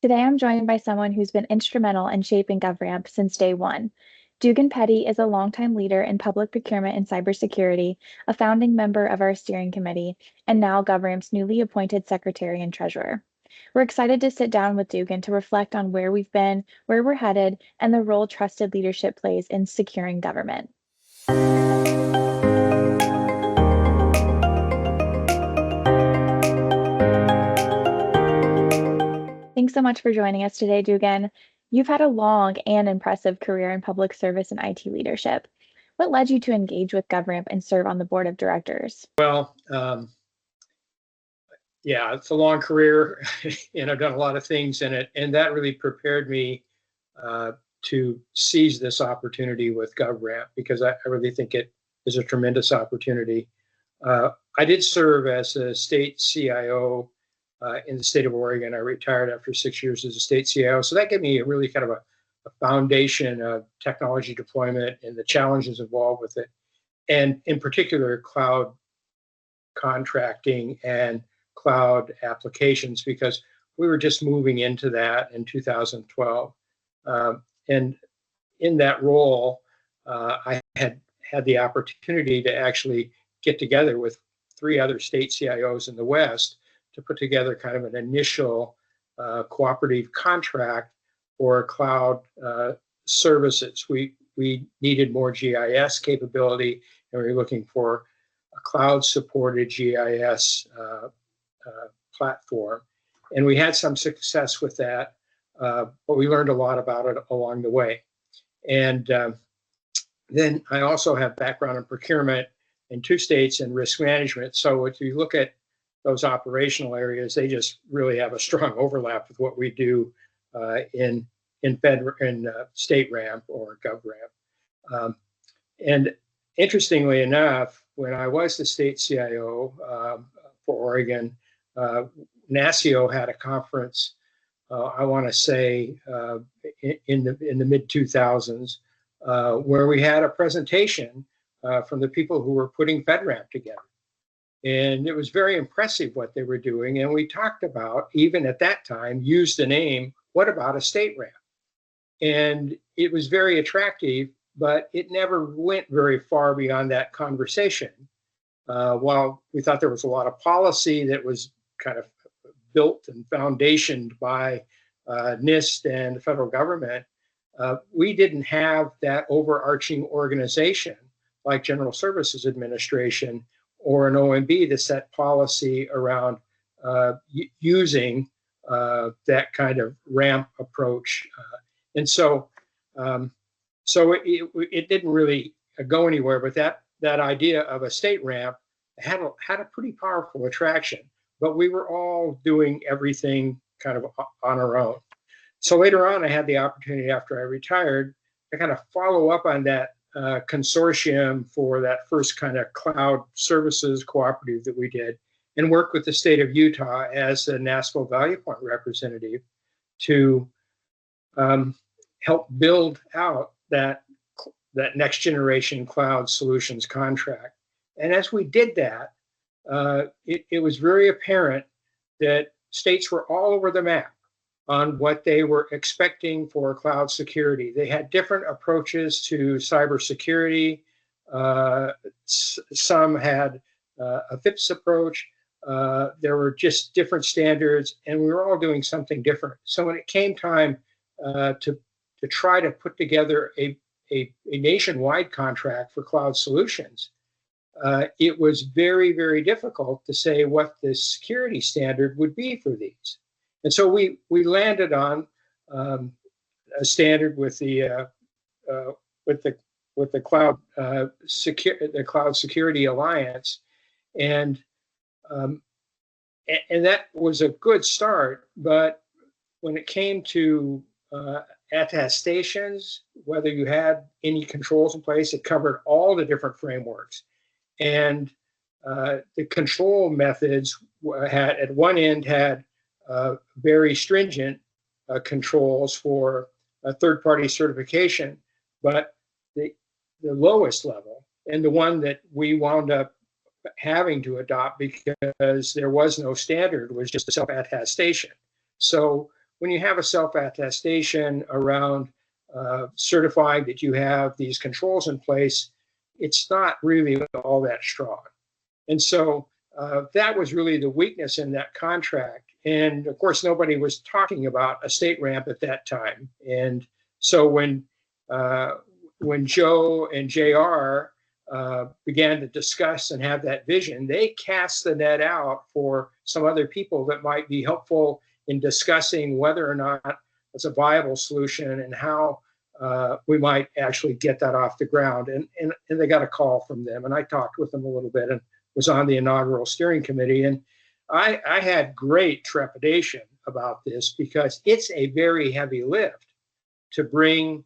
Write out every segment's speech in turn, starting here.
Today, I'm joined by someone who's been instrumental in shaping GovRAMP since day one. Dugan Petty is a longtime leader in public procurement and cybersecurity, a founding member of our steering committee, and now GovRAMP's newly appointed secretary and treasurer. We're excited to sit down with Dugan to reflect on where we've been, where we're headed, and the role trusted leadership plays in securing government. Thanks so much for joining us today, Dugan. You've had a long and impressive career in public service and IT leadership. What led you to engage with GovRAMP and serve on the board of directors? Well, yeah, it's a long career, and I've done a lot of things in it, and that really prepared me to seize this opportunity with GovRAMP because I really think it is a tremendous opportunity. I did serve as a state CIO in the state of Oregon. I retired after 6 years as a state CIO, so that gave me a really kind of a foundation of technology deployment and the challenges involved with it, and in particular, cloud contracting and cloud applications, because we were just moving into that in 2012. And in that role, I had the opportunity to actually get together with 3 other state CIOs in the West to put together kind of an initial cooperative contract for cloud services. We needed more GIS capability, and we were looking for a cloud-supported GIS platform. And we had some success with that, but we learned a lot about it along the way. And then I also have background in procurement in 2 states and risk management. So if you look at those operational areas, they just really have a strong overlap with what we do in state ramp or GovRAMP. And interestingly enough, when I was the state CIO for Oregon, NASCIO had a conference, I want to say in the mid 2000s, where we had a presentation from the people who were putting FedRAMP together. And it was very impressive what they were doing. And we talked about, even at that time, used the name, what about a state ramp? And it was very attractive, but it never went very far beyond that conversation. While we thought there was a lot of policy that was kind of built and foundationed by NIST and the federal government, we didn't have that overarching organization like General Services Administration or an OMB to set policy around using that kind of ramp approach. And so it didn't really go anywhere, but that idea of a state ramp had a pretty powerful attraction, but we were all doing everything kind of on our own. So later on, I had the opportunity after I retired to kind of follow up on that consortium for that first kind of cloud services cooperative that we did, and work with the state of Utah as a NASCO Value Point representative to help build out that next generation cloud solutions contract. And as we did that, it was very apparent that states were all over the map on what they were expecting for cloud security. They had different approaches to cybersecurity. Some had a FIPS approach. There were just different standards, and we were all doing something different. So when it came time to try to put together a nationwide contract for cloud solutions, it was very, very difficult to say what the security standard would be for these. And so we landed on a standard with the Cloud Security Alliance, and that was a good start. But when it came to attestations, whether you had any controls in place, it covered all the different frameworks, and the control methods had at one end had very stringent controls for third-party certification, but the lowest level, and the one that we wound up having to adopt because there was no standard, was just a self-attestation. So when you have a self-attestation around certifying that you have these controls in place, it's not really all that strong. And so that was really the weakness in that contract. And of course, nobody was talking about a state ramp at that time. And so when Joe and JR began to discuss and have that vision, they cast the net out for some other people that might be helpful in discussing whether or not it's a viable solution and how we might actually get that off the ground. And they got a call from them, and I talked with them a little bit and was on the inaugural steering committee. And I had great trepidation about this because it's a very heavy lift to bring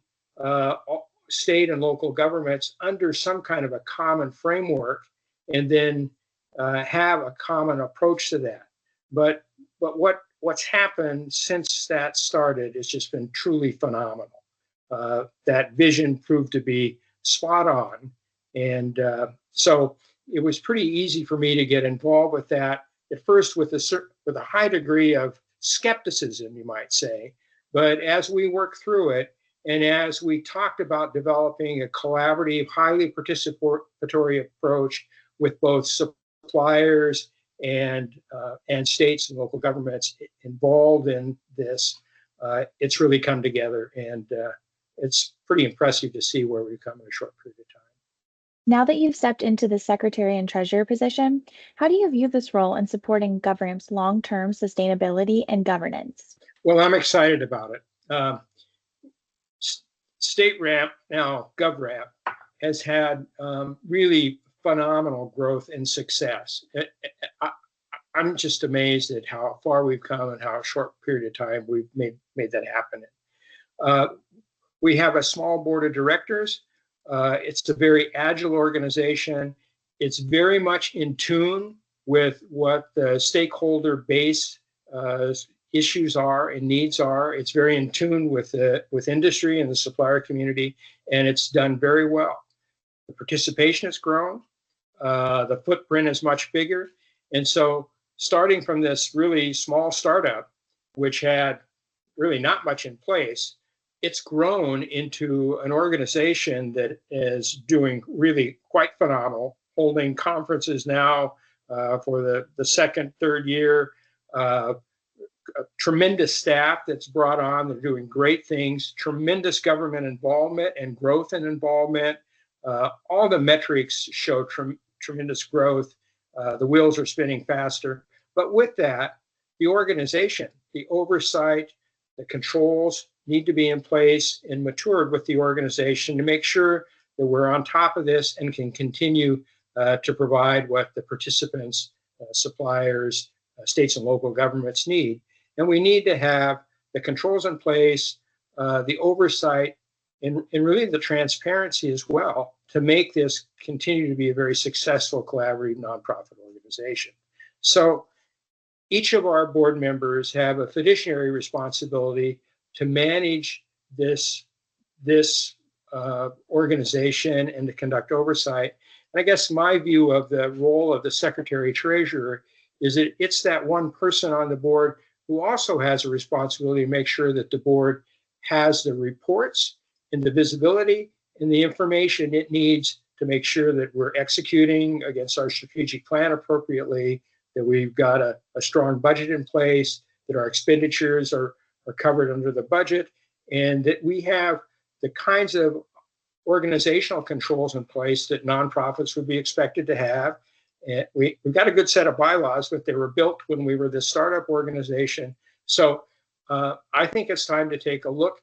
state and local governments under some kind of a common framework and then have a common approach to that. But what's happened since that started has just been truly phenomenal. That vision proved to be spot on. And so it was pretty easy for me to get involved with that, at first with a high degree of skepticism, you might say. But as we worked through it, and as we talked about developing a collaborative, highly participatory approach with both suppliers and states and local governments involved in this, it's really come together. And it's pretty impressive to see where we've come in a short period of time. Now that you've stepped into the Secretary and Treasurer position, how do you view this role in supporting GovRAMP's long-term sustainability and governance? Well, I'm excited about it. State RAMP, now GovRAMP, has had really phenomenal growth and success. I'm just amazed at how far we've come and how short period of time we've made that happen. We have a small board of directors. It's a very agile organization. It's very much in tune with what the stakeholder base issues are and needs are. It's very in tune with industry and the supplier community, and it's done very well. The participation has grown. The footprint is much bigger. And so starting from this really small startup, which had really not much in place, it's grown into an organization that is doing really quite phenomenal, holding conferences now for the second, third year. A tremendous staff that's brought on. They're doing great things, tremendous government involvement and growth and involvement. All the metrics show tremendous growth. The wheels are spinning faster. But with that, the organization, the oversight, the controls need to be in place and matured with the organization to make sure that we're on top of this and can continue to provide what the participants, suppliers, states and local governments need. And we need to have the controls in place, the oversight, and really the transparency as well to make this continue to be a very successful collaborative nonprofit organization. So each of our board members have a fiduciary responsibility to manage this organization and to conduct oversight. And I guess my view of the role of the Secretary Treasurer is that it's that one person on the board who also has a responsibility to make sure that the board has the reports and the visibility and the information it needs to make sure that we're executing against our strategic plan appropriately, that we've got a strong budget in place, that our expenditures are covered under the budget, and that we have the kinds of organizational controls in place that nonprofits would be expected to have. And we've got a good set of bylaws, but they were built when we were this startup organization. So I think it's time to take a look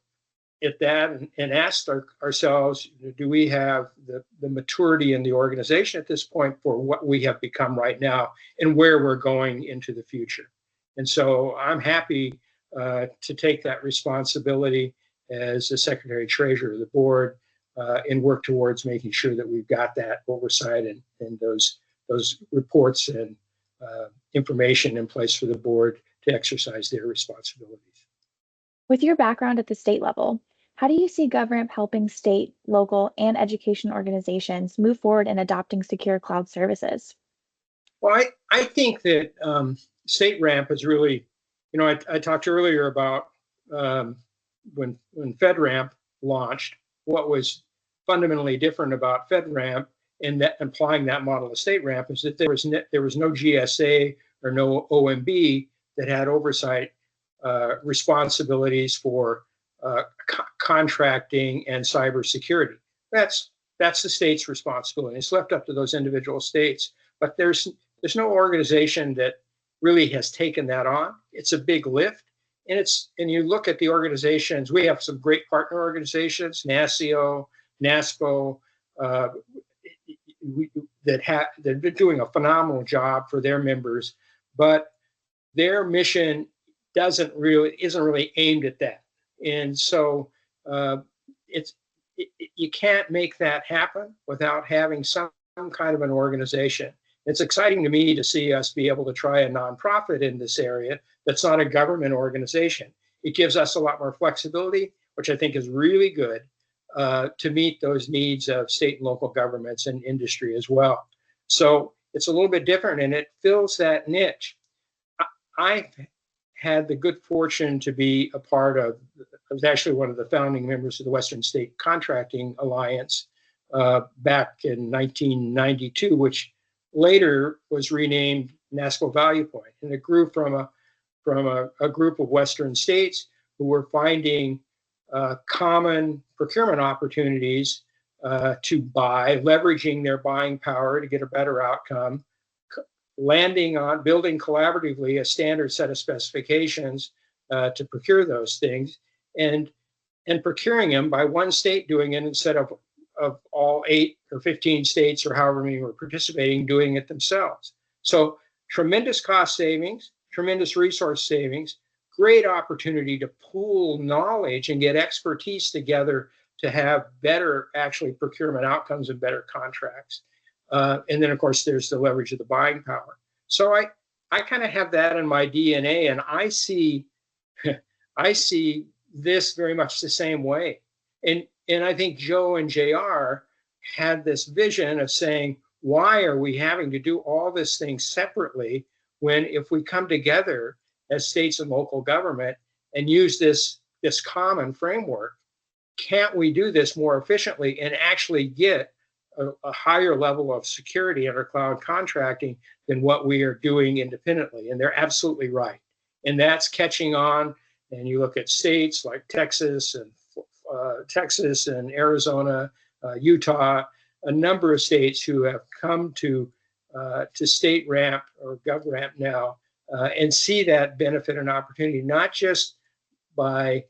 at that and ask ourselves, do we have the maturity in the organization at this point for what we have become right now and where we're going into the future? And so I'm happy to take that responsibility as the Secretary Treasurer of the board and work towards making sure that we've got that oversight and those reports and information in place for the board to exercise their responsibilities. With your background at the state level, how do you see GovRAMP helping state, local, and education organizations move forward in adopting secure cloud services? Well, I think that state RAMP is really, I talked earlier about when FedRAMP launched, what was fundamentally different about FedRAMP and that applying that model to state ramp is that there was no GSA or no OMB that had oversight responsibilities for contracting and cybersecurity. That's the state's responsibility. It's left up to those individual states. But there's no organization that really has taken that on. It's a big lift. And you look at the organizations, we have some great partner organizations, NASCIO, NASPO, they've been doing a phenomenal job for their members, but their mission isn't really aimed at that. And so you can't make that happen without having some kind of an organization. It's exciting to me to see us be able to try a nonprofit in this area that's not a government organization. It gives us a lot more flexibility, which I think is really good to meet those needs of state and local governments and industry as well. So it's a little bit different and it fills that niche. I've had the good fortune to be a part of, I was actually one of the founding members of the Western State Contracting Alliance back in 1992, which later was renamed NASCO Value Point. And it grew from a group of Western states who were finding common procurement opportunities to buy, leveraging their buying power to get a better outcome, landing on building collaboratively a standard set of specifications to procure those things, and procuring them by one state doing it instead of all 8 or 15 states or however many were participating doing it themselves. So tremendous cost savings, tremendous resource savings, great opportunity to pool knowledge and get expertise together to have better actually procurement outcomes and better contracts. And then of course there's the leverage of the buying power. So I kind of have that in my DNA, and I see this very much the same way. And I think Joe and JR had this vision of saying, why are we having to do all this thing separately when if we come together as states and local government and use this common framework, can't we do this more efficiently and actually get a higher level of security under cloud contracting than what we are doing independently? And they're absolutely right. And that's catching on. And you look at states like Texas and Arizona, Utah, a number of states who have come to state ramp or GovRAMP now and see that benefit and opportunity, not just by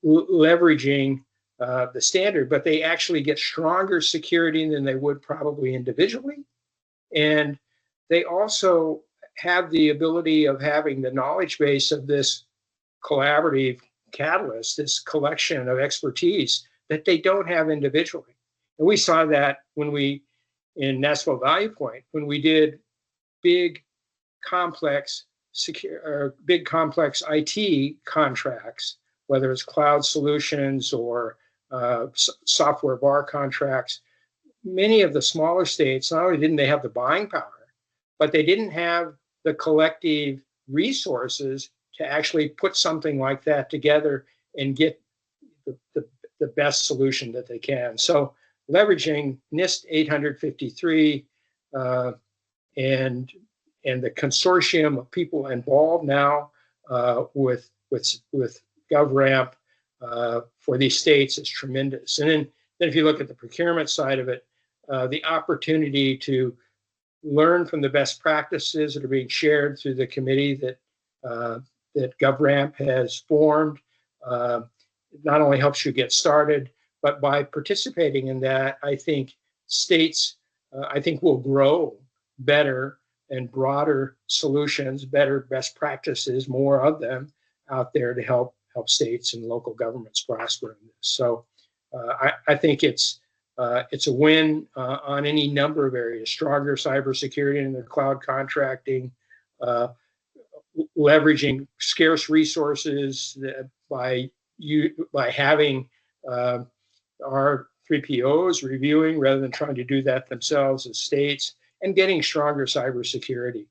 leveraging the standard, but they actually get stronger security than they would probably individually. And they also have the ability of having the knowledge base of this collaborative catalyst, this collection of expertise that they don't have individually. And we saw that in NASCO Value Point, when we did big complex IT contracts, whether it's cloud solutions or software VAR contracts. Many of the smaller states, not only didn't they have the buying power, but they didn't have the collective resources to actually put something like that together and get the best solution that they can. So leveraging NIST 853 and the consortium of people involved now with GovRAMP for these states is tremendous. And then if you look at the procurement side of it, the opportunity to learn from the best practices that are being shared through the committee that GovRAMP has formed not only helps you get started, but by participating in that, I think states, will grow better and broader solutions, better best practices, more of them out there to help states and local governments prosper in this. So I think it's a win on any number of areas: stronger cybersecurity in the cloud contracting, leveraging scarce resources by having our 3POs reviewing rather than trying to do that themselves as states, and getting stronger cybersecurity.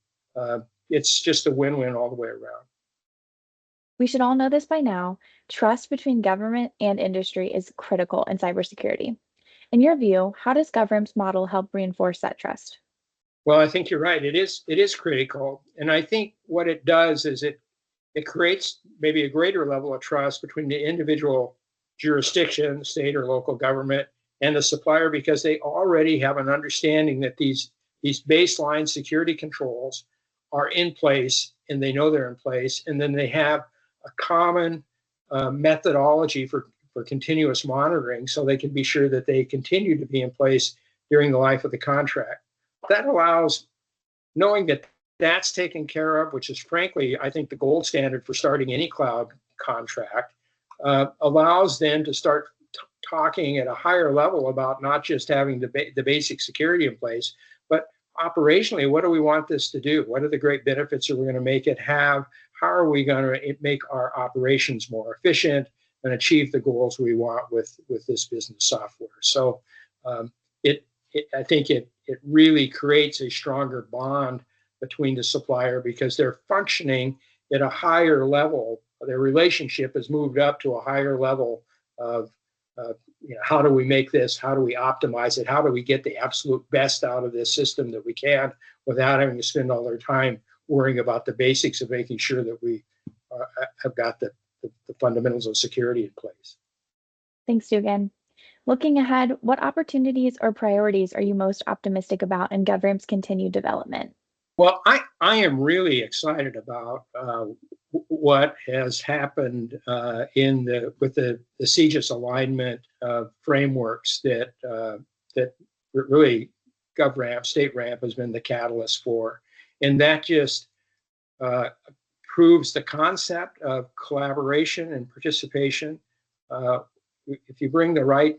It's just a win-win all the way around. We should all know this by now. Trust between government and industry is critical in cybersecurity. In your view, how does GovRAMP's model help reinforce that trust? Well, I think you're right. It is critical. And I think what it does is it creates maybe a greater level of trust between the individual jurisdiction, state or local government, and the supplier because they already have an understanding that these baseline security controls are in place and they know they're in place. And then they have a common methodology for continuous monitoring so they can be sure that they continue to be in place during the life of the contract. That allows, knowing that that's taken care of, which is frankly, I think, the gold standard for starting any cloud contract, allows then to start talking at a higher level about not just having the basic security in place, but operationally, what do we want this to do? What are the great benefits that we're going to make it have? How are we going to make our operations more efficient and achieve the goals we want with this business software? So I think it really creates a stronger bond between the supplier because they're functioning at a higher level. Their relationship has moved up to a higher level of how do we make this? How do we optimize it? How do we get the absolute best out of this system that we can without having to spend all their time worrying about the basics of making sure that we have got the fundamentals of security in place. Thanks, Dugan. Looking ahead, what opportunities or priorities are you most optimistic about in GovRAMP's continued development? Well, I am really excited about what has happened with the CJIS alignment frameworks that really GovRAMP, State RAMP has been the catalyst for, and that just proves the concept of collaboration and participation. If you bring the right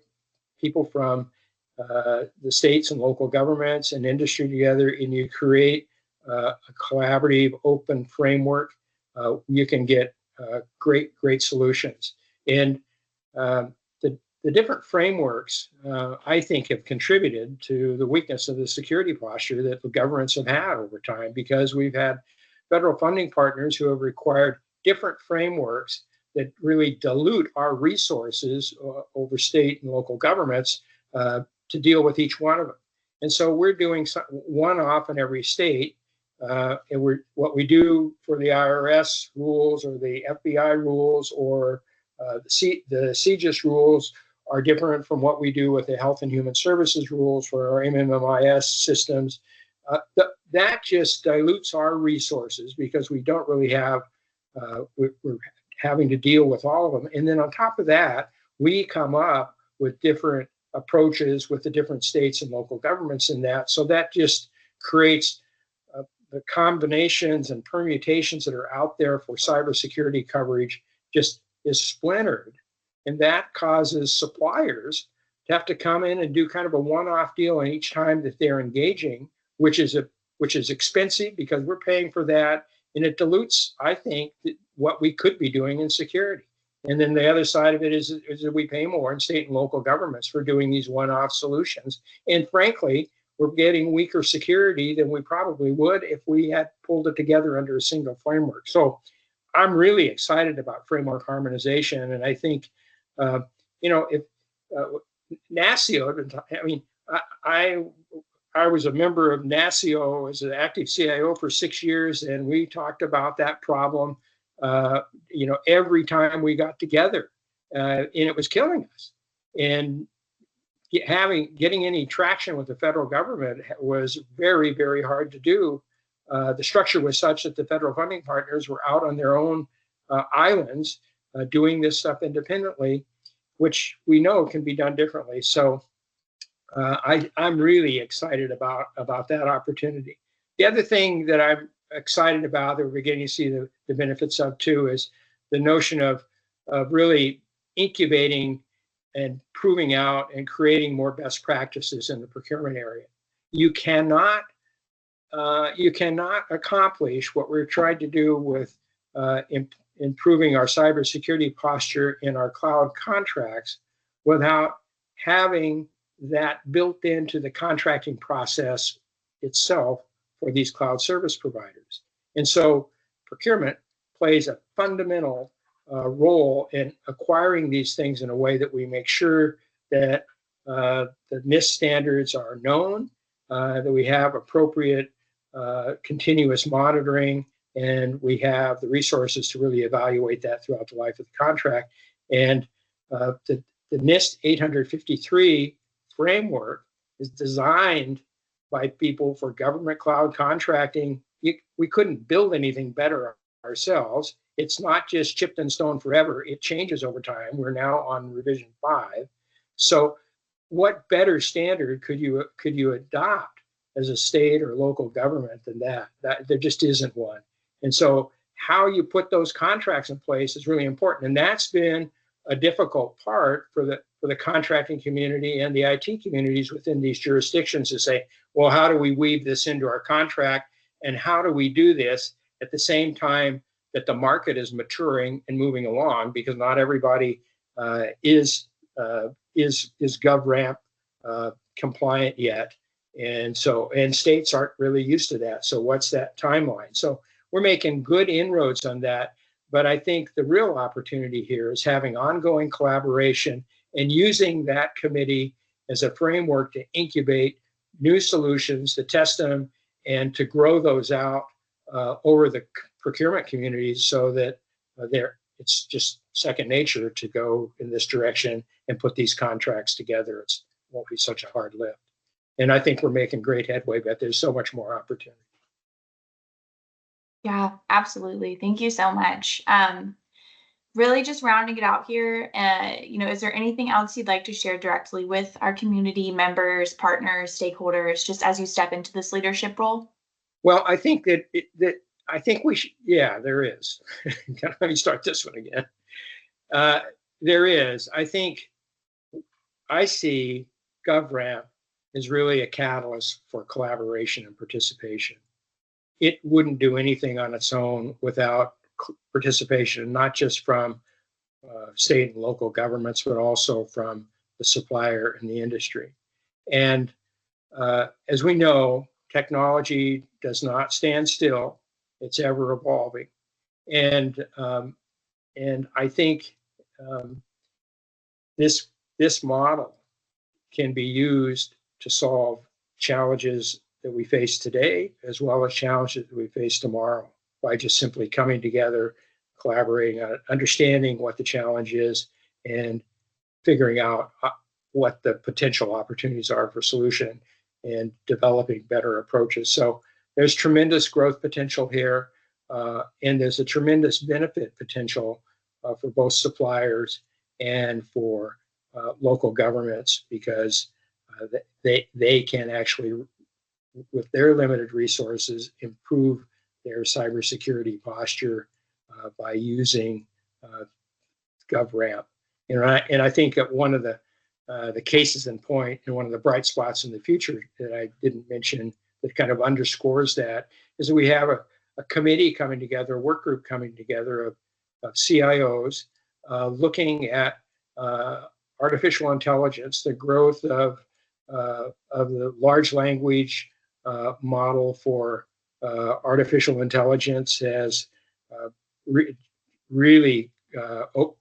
people from the states and local governments and industry together, and you create a collaborative, open framework, you can get great solutions. And the different frameworks, I think, have contributed to the weakness of the security posture that the governments have had over time, because we've had federal funding partners who have required different frameworks that really dilute our resources over state and local governments to deal with each one of them. And so we're doing one off in every state. And what we do for the IRS rules or the FBI rules or the CJIS rules are different from what we do with the Health and Human Services rules for our MMIS systems. That just dilutes our resources because we don't really have, we're having to deal with all of them. And then on top of that, we come up with different approaches with the different states and local governments in that. So that just creates the combinations and permutations that are out there for cybersecurity coverage just is splintered. And that causes suppliers to have to come in and do kind of a one-off deal in each time that they're engaging, which is expensive because we're paying for that. And it dilutes, I think, what we could be doing in security. And then the other side of it is that we pay more in state and local governments for doing these one-off solutions. And frankly, we're getting weaker security than we probably would if we had pulled it together under a single framework. So I'm really excited about framework harmonization. And I think, if NASCIO, I mean, I was a member of NASCIO as an active CIO for 6 years, and we talked about that problem, every time we got together, and it was killing us. And getting any traction with the federal government was very, very hard to do. The structure was such that the federal funding partners were out on their own islands doing this stuff independently, which we know can be done differently. So I'm really excited about that opportunity. The other thing that I'm excited about that we're beginning to see the benefits of too is the notion of really incubating and proving out and creating more best practices in the procurement area. You cannot accomplish what we're trying to do with improving our cybersecurity posture in our cloud contracts without having that built into the contracting process itself for these cloud service providers. And so procurement plays a fundamental role in acquiring these things in a way that we make sure that the NIST standards are known, that we have appropriate continuous monitoring, and we have the resources to really evaluate that throughout the life of the contract. And the NIST 853 framework is designed by people for government cloud contracting. We couldn't build anything better ourselves. It's not just chipped in stone forever. It changes over time. We're now on revision 5. So what better standard could you adopt as a state or local government than that? There just isn't one. And so how you put those contracts in place is really important. And that's been a difficult part for the contracting community and the IT communities within these jurisdictions to say, well, how do we weave this into our contract, and how do we do this at the same time that the market is maturing and moving along, because not everybody is GovRAMP compliant yet, and states aren't really used to that. So what's that timeline? So we're making good inroads on that. But I think the real opportunity here is having ongoing collaboration and using that committee as a framework to incubate new solutions, to test them, and to grow those out over the procurement communities, so that it's just second nature to go in this direction and put these contracts together. It won't be such a hard lift. And I think we're making great headway, but there's so much more opportunity. Yeah, absolutely. Thank you so much. Really just rounding it out here, is there anything else you'd like to share directly with our community members, partners, stakeholders, just as you step into this leadership role? Well, I think I think we should, yeah, there is. Let me start this one again. There is. I see GovRAMP as really a catalyst for collaboration and participation. It wouldn't do anything on its own without participation, not just from state and local governments, but also from the supplier and the industry. And as we know, technology does not stand still. It's ever evolving. And I think this model can be used to solve challenges that we face today, as well as challenges that we face tomorrow, by just simply coming together, collaborating on it, understanding what the challenge is, and figuring out what the potential opportunities are for solution, and developing better approaches. So there's tremendous growth potential here, and there's a tremendous benefit potential for both suppliers and for local governments, because they can actually, with their limited resources, improve their cybersecurity posture by using GovRAMP. And I think that one of the cases in point, and one of the bright spots in the future that I didn't mention that kind of underscores that, is that we have a committee coming together, a work group coming together of CIOs looking at artificial intelligence, the growth of the large language model for artificial intelligence has really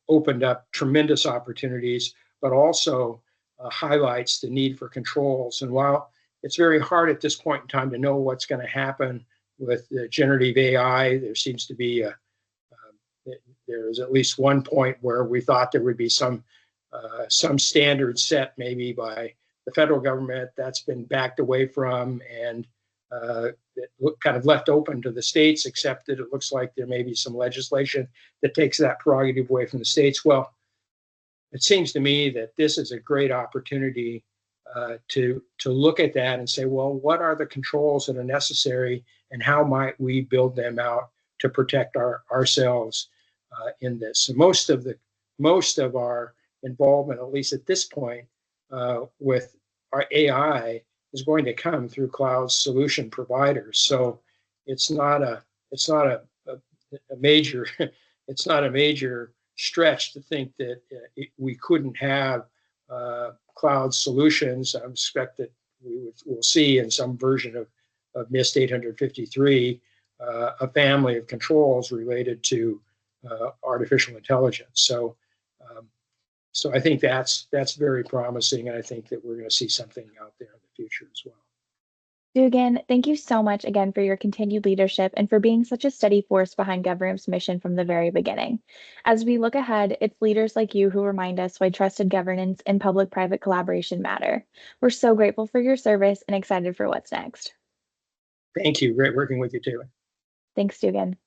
opened up tremendous opportunities, but also highlights the need for controls. And while it's very hard at this point in time to know what's going to happen with the generative AI, there seems to be there's at least one point where we thought there would be some standard set maybe by the federal government. That's been backed away from, and it kind of left open to the states, except that it looks like there may be some legislation that takes that prerogative away from the states. Well, it seems to me that this is a great opportunity to look at that and say, well, what are the controls that are necessary, and how might we build them out to protect ourselves in this? So most of our involvement, at least at this point, with our AI is going to come through cloud solution providers. So it's not a major it's not a major stretch to think that we couldn't have cloud solutions. I expect that we'll see in some version of NIST 853 a family of controls related to artificial intelligence. So I think that's very promising, and I think that we're going to see something out there in the future as well. Dugan, thank you so much again for your continued leadership and for being such a steady force behind GovRAMP's mission from the very beginning. As we look ahead, it's leaders like you who remind us why trusted governance and public-private collaboration matter. We're so grateful for your service and excited for what's next. Thank you. Great working with you, Taylor. Thanks, Dugan.